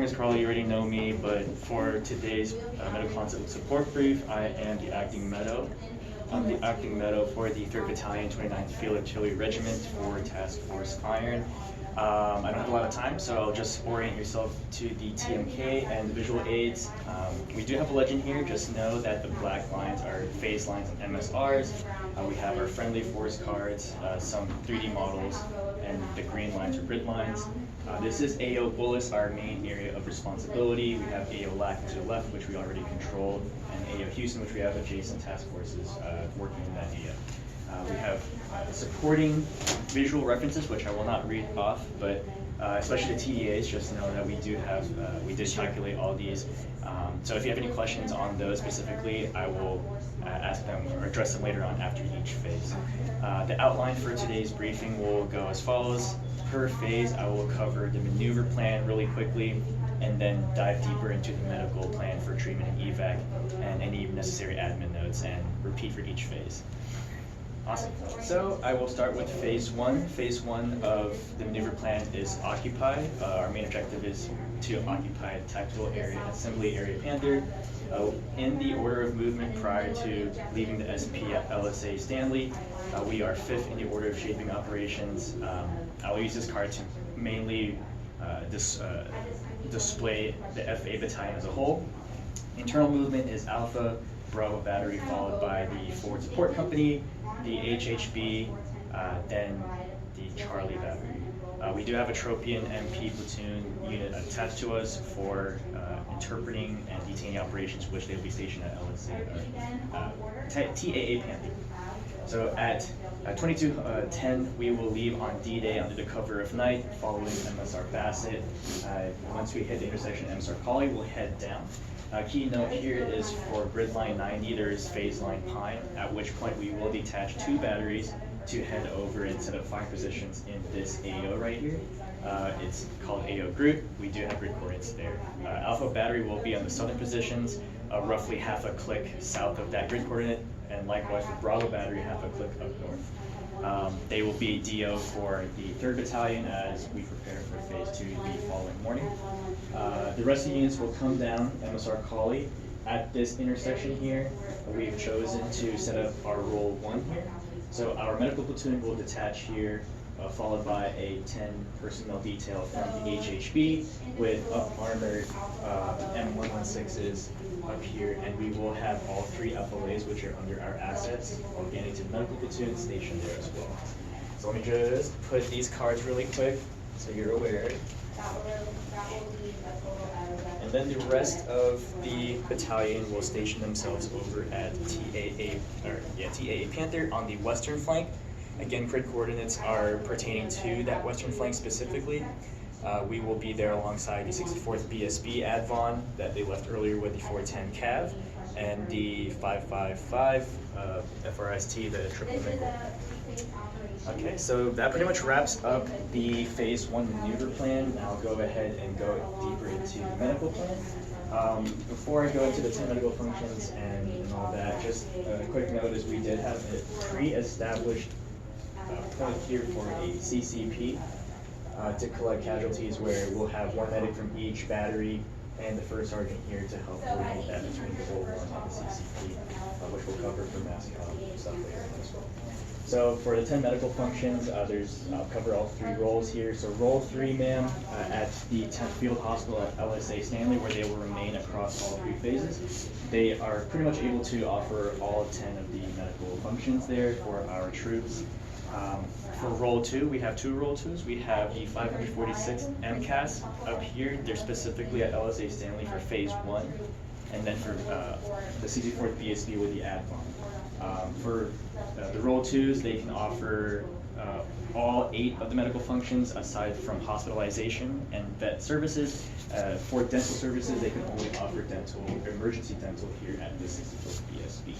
is Carl, you already know me, but for today's medical concept support brief, I am the acting MEDO. I'm the acting MEDO for the 3rd Battalion, 29th Field Artillery Regiment for Task Force Iron. I don't have a lot of time, so I'll just orient yourself to the TMK and the visual aids. We do have a legend here. Just know that the black lines are phase lines and MSRs. We have our friendly force cards, some 3D models, and the green lines are grid lines. This is AO BOLC, our main area of responsibility. We have AO LAC to the left, which we already controlled, and AO Houston, which we have adjacent task forces working in that area. We have supporting visual references, which I will not read off, but especially the TDAs, just know that we did calculate all these. So if you have any questions on those specifically, I will ask them or address them later on after each phase. The outline for today's briefing will go as follows. Per phase, I will cover the maneuver plan really quickly, and then dive deeper into the medical plan for treatment and evac, and any necessary admin notes, and repeat for each phase. Awesome. So I will start with phase one. Phase one of the maneuver plan is occupy. Our main objective is to occupy a tactical area, assembly area Panther. In the order of movement prior to leaving the SP at LSA Stanley, we are 5th in the order of shaping operations. I'll use this card to mainly display the FA battalion as a whole. Internal movement is Alpha, Bravo Battery, followed by the Forward Support Company, the HHB, then the Charlie Battery. We do have a Tropian MP platoon unit attached to us for interpreting and detaining operations, which they will be stationed at TAA Panther. So at 22:10, we will leave on D-Day under the cover of night, following MSR Bassett. Once we hit the intersection of MSR Collie, we'll head down. Key note here is for grid line 90, there is phase line Pine, at which point we will detach 2 batteries to head over and set up 5 positions in this AO right here. It's called AO Group. We do have grid coordinates there. Alpha Battery will be on the southern positions, roughly half a click south of that grid coordinate, and likewise with Bravo Battery, half a click up north. They will be DO for the 3rd Battalion as we prepare for phase 2 the following morning. The rest of the units will come down MSR Collie. At this intersection here, we've chosen to set up our roll 1 here. So our medical platoon will detach here, followed by a 10 personnel detail from the HHB with up-armored M116s up here, and we will have all 3 FLAs, which are under our assets, organic to the medical platoon, stationed there as well. So let me just put these cards really quick so you're aware. And then the rest of the battalion will station themselves over at TAA Panther on the western flank. Again, grid coordinates are pertaining to that western flank specifically. We will be there alongside the 64th BSB Advon that they left earlier with the 410 Cav, and the 555 FRST, the triple nickel. Okay, so that pretty much wraps up the phase 1 maneuver plan. Now I'll go ahead and go deeper into the medical plan. Before I go into the 10 medical functions and all that, just a quick note is we did have a pre-established point here for a CCP to collect casualties, where we'll have 1 medic from each battery and the 1st sergeant here to help coordinate that between the roll 1 and the CCP, which we'll cover for MEDCOP stuff later as well. So for the 10 medical functions, I'll cover all 3 roles here. So roll 3, ma'am, at the 10th Field Hospital at LSA Stanley, where they will remain across all 3 phases. They are pretty much able to offer all 10 of the medical functions there for our troops. For roll 2, we have 2 roll 2s. We have the 546 MCAS up here. They're specifically at LSA Stanley for phase 1, and then for the 64th BSB with the Advon. For the roll 2s, they can offer all 8 of the medical functions aside from hospitalization and vet services. For dental services, they can only offer emergency dental here at the 64th BSB.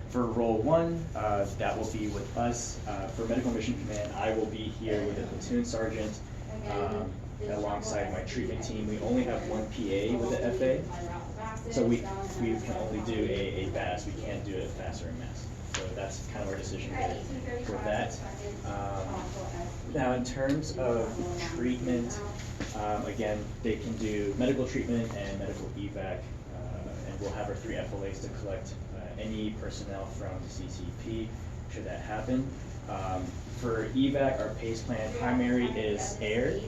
For roll 1, that will be with us. For medical mission command, I will be here with a platoon sergeant alongside my treatment team. We only have 1 PA with the FA, so we can only do a BAS. We can't do a FAS or a MAS. So that's kind of our decision for that. Now in terms of treatment Again, they can do medical treatment and medical evac, and we'll have our 3 FLAs to collect any personnel from the CCP should that happen. For evac, our PACE plan primary is air.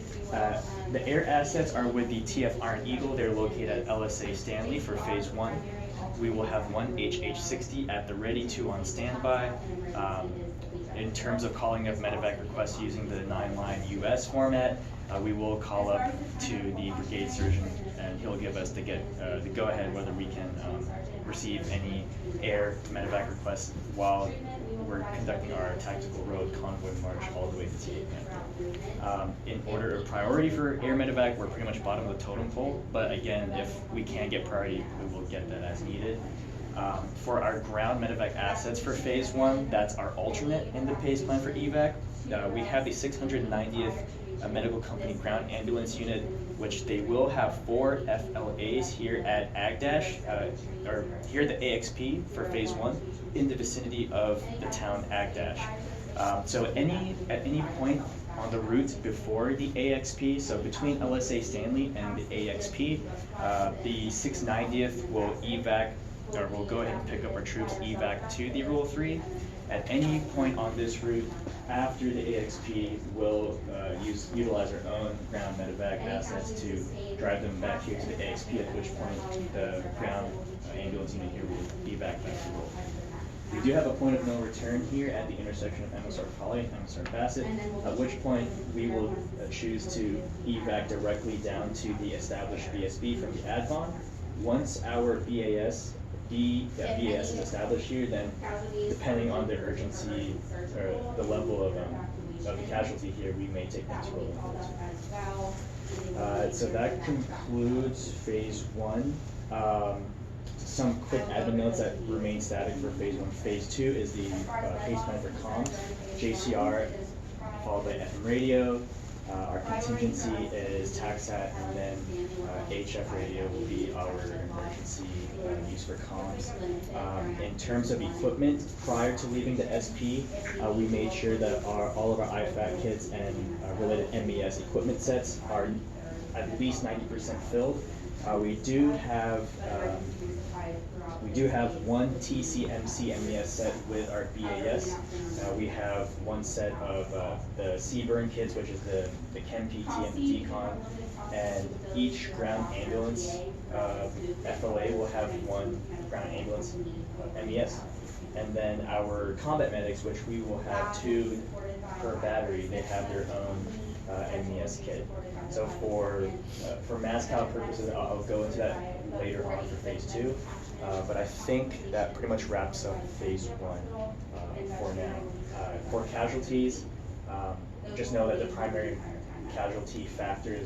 The air assets are with the TF Iron Eagle. They're located at LSA Stanley for phase 1. We will have 1 HH-60 at the ready, 2 on standby. In terms of calling up medevac requests using the 9-line US format, we will call up to the brigade surgeon, and he'll give us the go-ahead whether we can receive any air medevac requests while we're conducting our tactical road convoy march all the way to TA. In order of priority for air medevac, we're pretty much bottom of the totem pole, but again, if we can get priority, we will get that as needed. For our ground medevac assets for phase 1, that's our alternate in the PACE plan for evac. We have the 690th medical company ground ambulance unit, which they will have 4 FLAs here at AgDash, or here at the AXP for phase 1 in the vicinity of the town AgDash. So at any point on the route before the AXP, so between LSA Stanley and the AXP, the 690th will evac, or we'll go ahead and pick up our troops evac to the Rule 3. At any point on this route after the AXP, we'll utilize our own ground medevac assets to drive them back here to the AXP, at which point the ground ambulance unit here will evac back to Rule. We do have a point of no return here at the intersection of MSR Poly and MSR Bassett, at which point we will choose to evac directly down to the established BSB from the ADVON. Once our BAS is established here, then depending on the urgency or the level of the casualty here, we may take them to Rolling Hills. So that concludes phase 1. Some quick admin notes that remain static for phase 1. Phase 2 is the PACE plan for comms, JCR followed by FM radio. Our contingency is TACSAT, and then HF radio will be our emergency use for comms. In terms of equipment, prior to leaving the SP, we made sure that all of our IFAC kits and related MES equipment sets are at least 90% filled. We do have 1 TCMC MES set with our BAS. We have 1 set of the CBurn kits, which is the ChemPT and the Decon, and each ground ambulance FLA will have 1 ground ambulance MES. And then our combat medics, which we will have 2 per battery, they have their own MES kit. So for MASCOW purposes, I'll go into that later on for phase 2. But I think that pretty much wraps up phase 1 for now. For casualties, just know that the primary casualty factor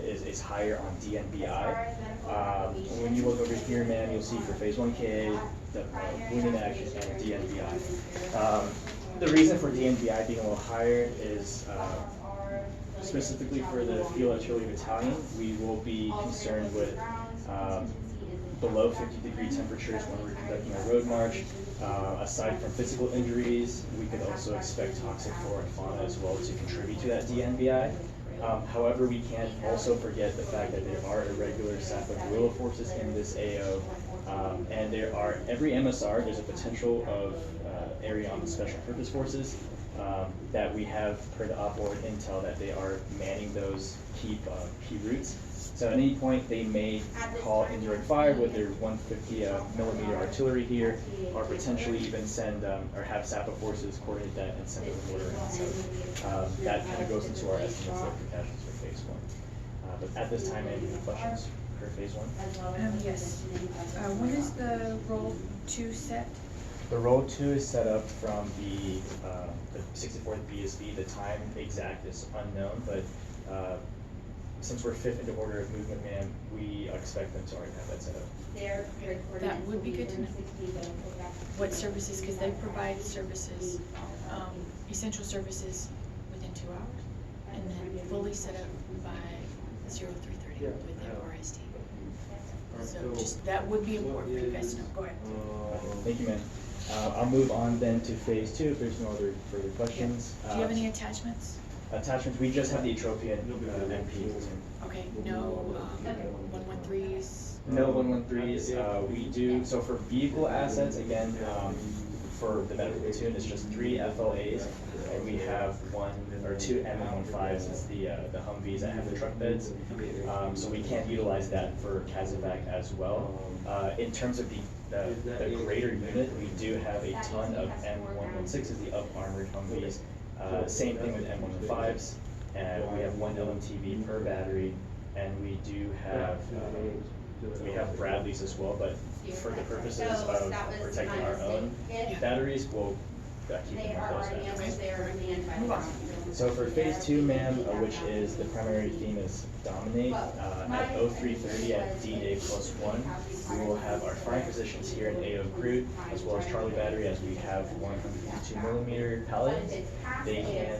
is higher on DNBI. When you look over here, man, you'll see for phase 1K, the wounded action and DNBI. The reason for DNBI being a little higher is specifically for the Field Artillery Battalion, we will be concerned with below 50-degree temperatures when we're conducting a road march. Aside from physical injuries, we could also expect toxic flora and fauna as well to contribute to that DNBI. However, we can't also forget the fact that there are irregular SAPA guerrilla forces in this AO, and every MSR, there's a potential of area on the special purpose forces that we have per the op board intel that they are manning those key routes. So at any point, they may call indirect fire with their 150 millimeter artillery here, or potentially even send or have SAPA forces coordinate that and send a order in. So that kind of goes into our estimates of the casualties for phase 1. But at this time, any questions for phase 1? Yes. When is the roll 2 set? The roll 2 is set up from the 64th BSB. The time exact is unknown, but since we're 5th into order of movement, ma'am, we expect them to already have that set up. That would be good to know. What services, because they provide services, essential services within 2 hours, and then fully set up by 0330 with their RST. So just, that would be important for you guys to know. Go ahead. Thank you, ma'am. I'll move on then to phase 2 if there's no other further questions. Do you have any attachments? Attachments, we just have the Atropian MP platoon. Okay, no 113s? No 113s. We do, so for vehicle assets, again, for the medical platoon, it's just 3 FLAs, and we have 1 or 2 MM15s. It's the Humvees that have the truck beds. So we can't utilize that for Casevac as well. In terms of the greater unit, we do have a ton of M116s, the up-armored Humvees. Same thing with M115s. We have 1 LMTV per battery, and we do have we have Bradleys as well, but for the purposes of protecting our own batteries, we'll keep them with those batteries. So for phase 2, ma'am, which is the primary theme is dominate, at 0330 at D-Day +1, we will have our firing positions here in AO Groot, as well as Charlie Battery, as we have 152mm paladins. They can,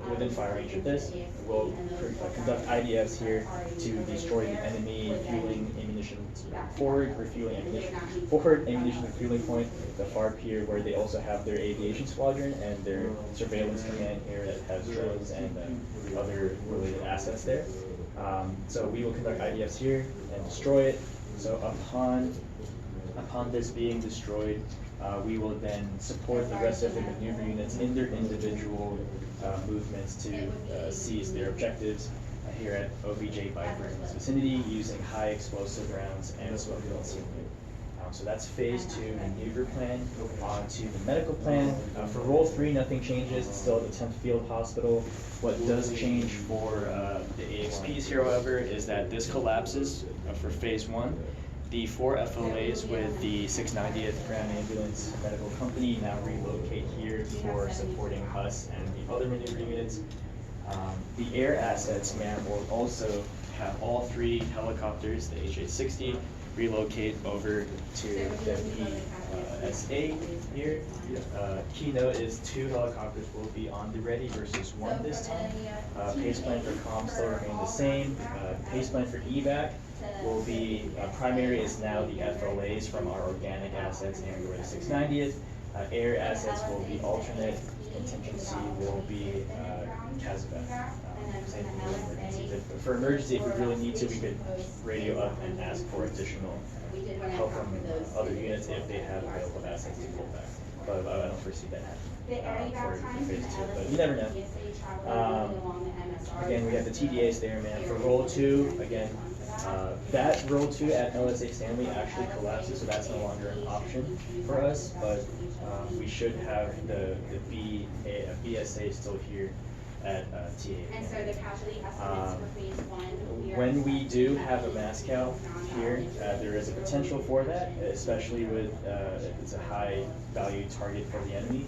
within fire range of this, will conduct IDFs here to destroy the enemy fueling ammunition forward, refueling ammunition forward, ammunition refueling point, the far pier where they also have their aviation squadron and their surveillance command here that has drones and other related assets there. So we will conduct IDFs here and destroy it. So upon this being destroyed, we will then support the rest of the maneuver units in their individual movements to seize their objectives here at OBJ Viper's vicinity using high explosive rounds and smoke concealment. So that's phase 2 maneuver plan. On to the medical plan. For role 3, nothing changes. It's still at the 10th Field Hospital. What does change for the AXPs here, however, is that this collapses for phase 1. The 4 FLAs with the 690th Ground Ambulance Medical Company now relocate here for supporting us and the other maneuver units. The air assets, ma'am, will also have all 3 helicopters, the HA-60, relocate over to the PSA here. Keynote is 2 helicopters will be on the ready versus 1 this time. Pace plan for comms still remain the same. Pace plan for evac will be, primary is now the FLAs from our organic assets and the 690th. Air assets will be alternate. Contingency will be Casevac. Same thing for emergency. For emergency, if we really need to, we could radio up and ask for additional help from other units if they have available assets to pull back. But I don't foresee that happening for phase 2, but you never know. Again, we have the TDAs there, man. For role 2, again, that role 2 at LSA Stanley actually collapses, so that's no longer an option for us, but we should have the BSA still here at TA. And so the casualty estimates for phase 1. When we do have a MASCAL here, there is a potential for that, especially with if it's a high value target for the enemy.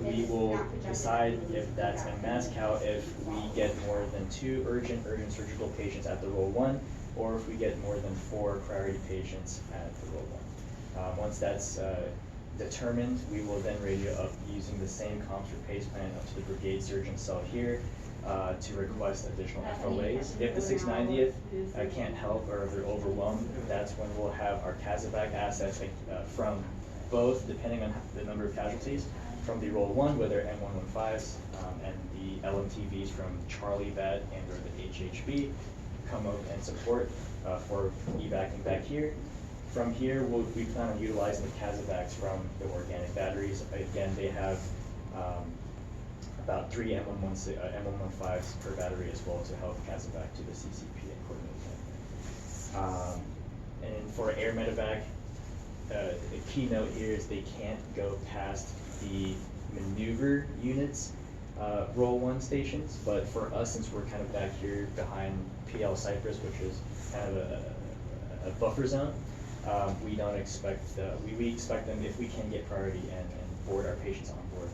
We will decide if that's a MASCAL if we get more than 2 urgent surgical patients at the role 1, or if we get more than 4 priority patients at the role 1. Once that's determined, we will then radio up using the same comms for pace plan up to the brigade surgeon cell here to request additional FOAs. If the 690th can't help or they're overwhelmed, that's when we'll have our Casevac assets from both, depending on the number of casualties, from the role 1 with their M115s and the LMTVs from Charlie Bat and or the HHB come up and support for evacing back here. From here, we plan on utilizing the Casevacs from the organic batteries. Again, they have about 3 M115s per battery as well to help Casevac to the CCP and coordinate. And for air medevac, the keynote here is they can't go past the maneuver units role 1 stations, but for us, since we're kind of back here behind PL Cypress, which is kind of a buffer zone, we don't expect, we expect them, if we can get priority and board our patients on board,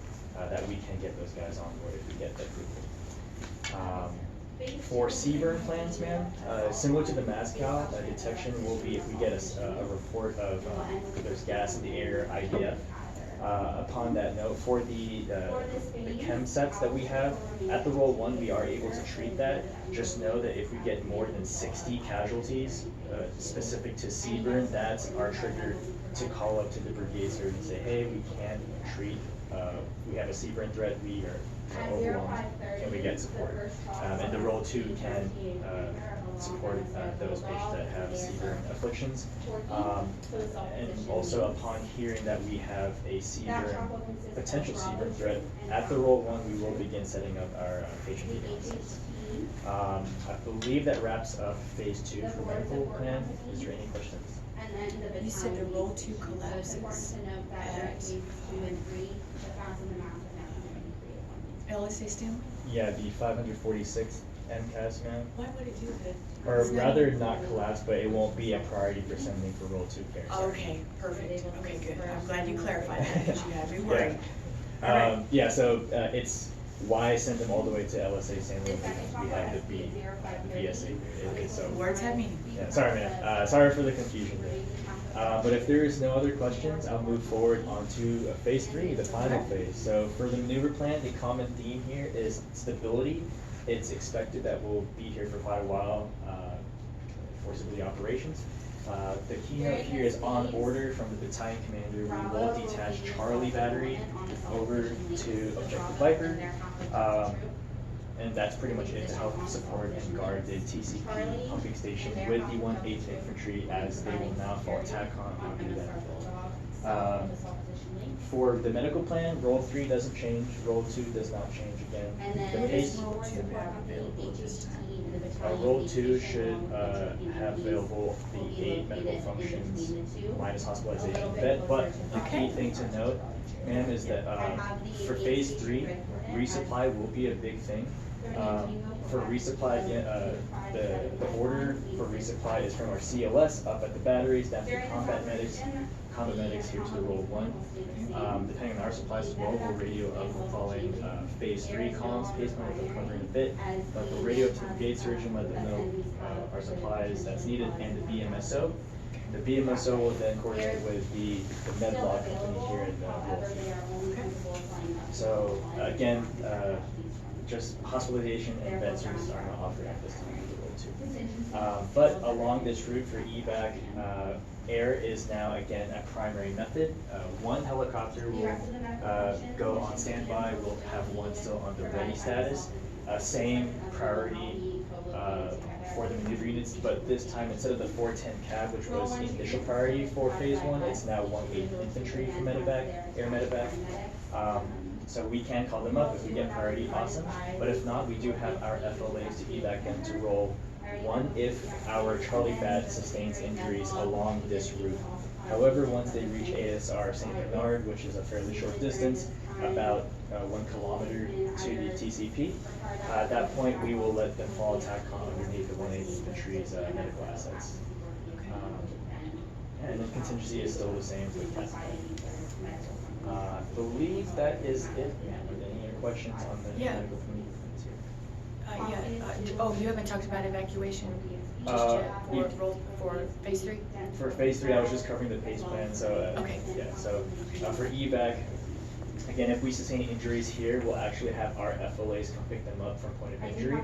that we can get those guys on board if we get the approval. For CBRN plans, ma'am, similar to the MASCAL, detection will be if we get a report of there's gas in the air, IDF. Upon that note, for the chem sets that we have, at the role 1, we are able to treat that. Just know that if we get more than 60 casualties specific to CBRN, that's our trigger to call up to the brigade surgeon and say, hey, we can't treat, we have a CBRN threat, we are overwhelmed, and we get support. And the role 2 can support those patients that have severe afflictions. And also upon hearing that we have a potential severe threat, at the role 1, we will begin setting up our patient meeting visits. I believe that wraps up phase 2 for medical plan. Is there any questions? You said the role 2 collapses at LSA Stanley? Yeah, the 546 MCAS, ma'am. Why would it do that? Or Isn't that rather, important? not collapse, but it won't be a priority for sending for role 2 care. Okay, perfect. Okay, good. I'm glad you clarified that, because you had me worried. Yeah. All right. Yeah, so it's why send them all the way to LSA Stanley because we have the BSA. So Words have meaning. yeah, sorry, man. Sorry for the confusion there. But if there is no other questions, I'll move forward onto phase 3, the final phase. So for the maneuver plan, the common theme here is stability. It's expected that we'll be here for quite a while for civilian operations. The keynote here is on order from the battalion commander. We will detach Charlie Battery over to Objective Viper. And that's pretty much it to help support and guard the TCP pumping station with the 1/8th Infantry as they will now fall TACON onto them. For the medical plan, role 3 doesn't change, role 2 does not change again. The What pace, does role 2 have available this time? role 2 should have available the 8 medical functions minus hospitalization bed, but the key thing to note, ma'am, is that for phase 3, resupply will be a big thing. For resupply, the order for resupply is from our CLS up at the batteries, down to combat medics here to the role 1. Depending on our supplies as well, we'll radio up following phase 3 columns, pace plan, which I'll cover in a bit. But we'll radio up to the brigade surgeon, let them know our supplies that's needed, and the BMSO. The BMSO will then coordinate with the MEDCOP company here in role 3. So again, just hospitalization and bed services are not offered at this time for role 2. But along this route for evac, air is now again a primary method. One helicopter will go on standby. We'll have one still on the ready status. Same priority for the maneuver units, but this time instead of the 410 CAV, which was the initial priority for phase 1, it's now 1/8th Infantry for medevac, air medevac. So we can call them up if we get priority, awesome. But if not, we do have our FLAs to evac them to role 1 if our Charlie Bat sustains injuries along this route. However, once they reach ASR St. Bernard, which is a fairly short distance, about 1 kilometer to the TCP, at that point we will let them fall TACON underneath the 1/8th Infantry's medical assets. And then contingency is still the same with that. I believe that is it. Any other questions on the medical community? Oh, you haven't talked about evacuation just yet for phase 3? For phase 3, I was just covering the pace plan, so Okay. yeah. So for evac, again, if we sustain injuries here, we'll actually have our FLAs come pick them up from point of injury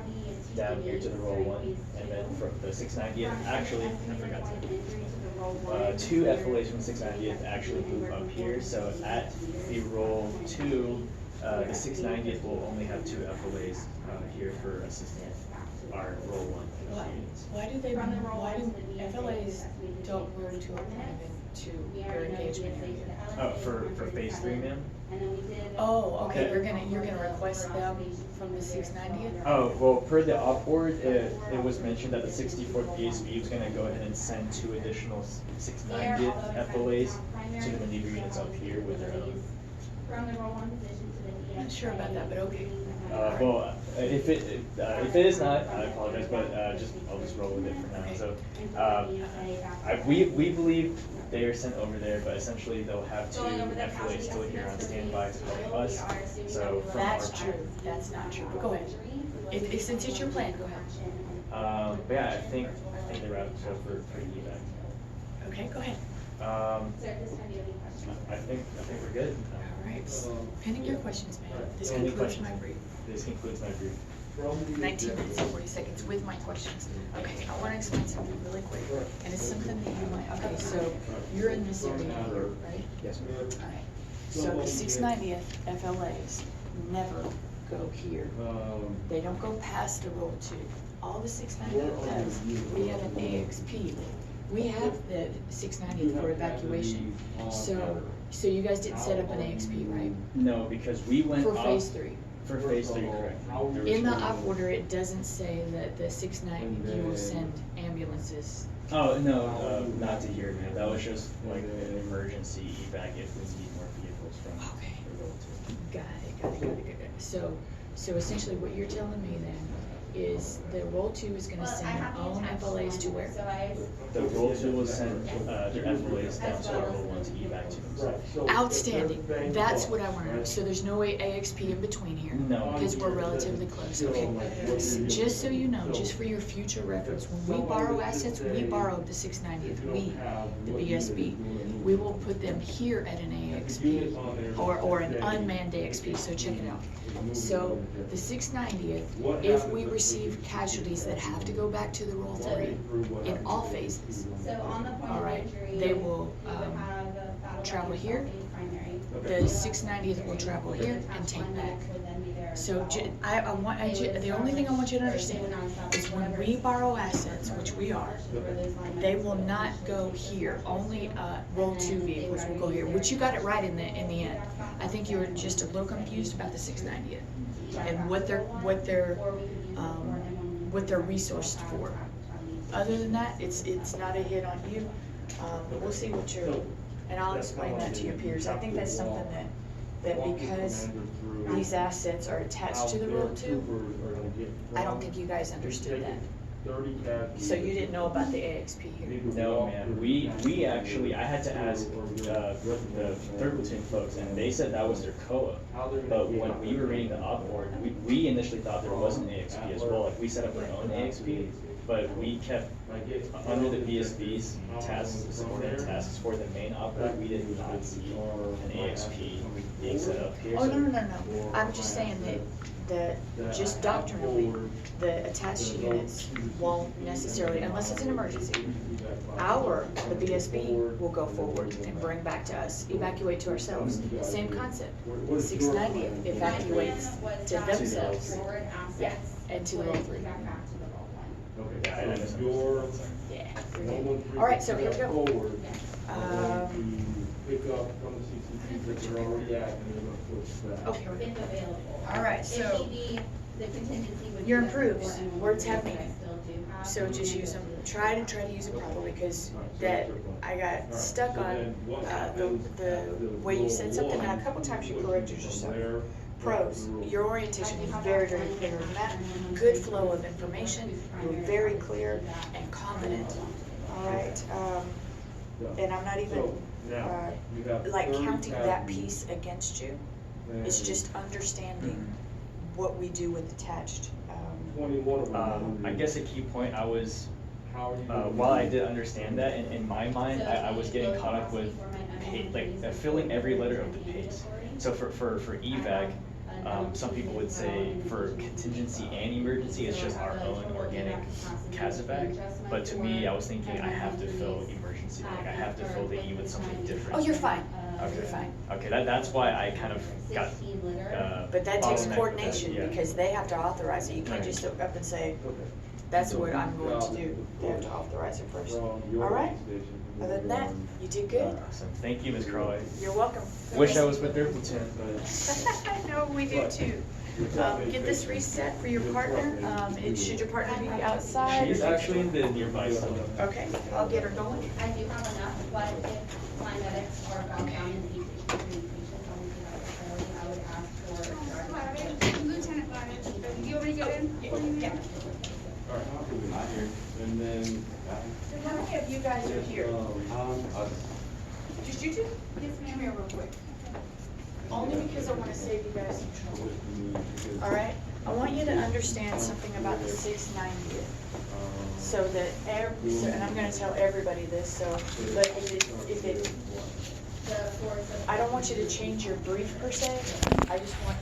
down here to the role 1, and then from the 690th. Actually, I forgot to. 2 FLAs from the 690th actually move up here. So at the role 2, the 690th will only have 2 FLAs here for assisting our role 1 units. Why do FLAs don't move to a private to their engagement area? Oh, for phase 3, ma'am? Oh, okay, you're gonna request them from the 690th? Oh, well, per the op board, it was mentioned that the 64th PSB was gonna go ahead and send 2 additional 690th FLAs to the maneuver units up here with their own. I'm not sure about that, but okay. Well, if it is not, I apologize, but I'll just roll with it for now. So, we believe they are sent over there, but essentially they'll have 2 FLAs still here on standby to help us. So from That's our true, that's not true, but go ahead. Since it's your plan, go ahead. But yeah, I think they're wrapped up for evac. Okay, go ahead. I think we're good. All right, pending your questions, ma'am. This Any concludes questions? my brief. This concludes my brief. 19 minutes and 40 seconds with my questions. Okay, I want to explain something really quick, and it's something that you might, okay, so you're in this area here, right? Yes, ma'am. Alright, so the 690th FLAs never go here. They don't go past the roll two. All the 690th does, we have an AXP. We have the 690th for evacuation. So you guys didn't set up an AXP, right? No, because we went For up. phase 3. For phase 3, correct. There was In the one- op order, it doesn't say that the 690, you will send ambulances. Oh, no, not to here, man. That was just like an emergency evac if we need more vehicles from Okay. the roll two. Got it. So essentially what you're telling me then is the roll two is gonna send their own FLAs to where? The roll two will send their FLAs down to our roll one to evac to themselves. Outstanding. That's what I want to know. So there's no AXP in between here? No. Because we're relatively close. Okay. Just so you know, just for your future reference, when we borrow assets, we borrow the 690th. We, the BSB. We will put them here at an AXP or an unmanned AXP. So check it out. So the 690th, if we receive casualties that have to go back to the roll 3 in all phases, So on the point all of right, injury, they will you would have the battle travel buddies here. as a primary. The 690th will travel here and take back. So the only thing I want you to understand is when we borrow assets, which we are, they will not go here. Only roll 2 vehicles will go here, which you got it right in the end. I think you were just a little confused about the 690th and what they're resourced for. Other than that, it's not a hit on you. But we'll see what and I'll explain that to your peers. I think that's something that because these assets are attached to the roll 2, I don't think you guys understood that. So you didn't know about the AXP here? No, man. We actually, I had to ask the 3rd platoon folks, and they said that was their COA. But when we were reading the op org, we initially thought there was an AXP as well. Like we set up our own AXP, but we kept under the BSB's tasks, subordinate tasks for the main op org. We did not see an AXP being set up here. Oh, no. I'm just saying that just doctrinally, the attached units won't necessarily, unless it's an emergency, the BSB will go forward and bring back to us, evacuate to ourselves. Same concept. 690 evacuates to themselves. Yeah, and to the roll 3. Yeah, I misunderstood. Yeah. All right, so here we go. Pick up from the CCTV that they're already at, and they're gonna push back. Okay. If available. All right, If so need be, the contingency would. your be improves, for M1, words have which I meaning. still do have. So just use them, try to use them properly, because that, I got stuck on, the way you said something, and a couple times you corrected yourself. Pros, your orientation was very, very clear, Matt, good flow of information, you were very clear and confident, all right? And I'm not even, like counting that piece against you, it's just understanding what we do with attached. 21 of them. I guess a key point I was, while I did understand that, in my mind, I was getting caught up with filling every letter of the PACE. So for evac, some people would say for contingency and emergency, it's just our own organic CASEVAC. But to me, I was thinking I have to fill emergency, like I have to fill the E with something different. Oh, you're fine, Okay. you're fine. Okay, that's why I kind of got. But that takes bottlenecked with coordination, that, yeah. because they have to authorize it, you can't just look up and say, that's what I'm going to do, they have to authorize it first. All right, other than that, you did good, Awesome. Thank you, Ms. Crowley. you're welcome. Wish I was with their platoon, but. I know, we do too. Get this reset for your partner, should your partner be outside? She's actually in the nearby cell. Okay, I'll get her going. I do have enough, but if my medics are gone down in the east communications, obviously not necessarily, I would ask for. Lieutenant Lyman, you want me to go in? Yeah. Not here. And then. So how many of you guys are here? Just you two? Yes, Come ma'am. here real quick. Only because I want to save you guys some trouble. All right? I want you to understand something about the 690th. So that, and I'm going to tell everybody this, so, but if it, I don't want you to change your brief per se. I just want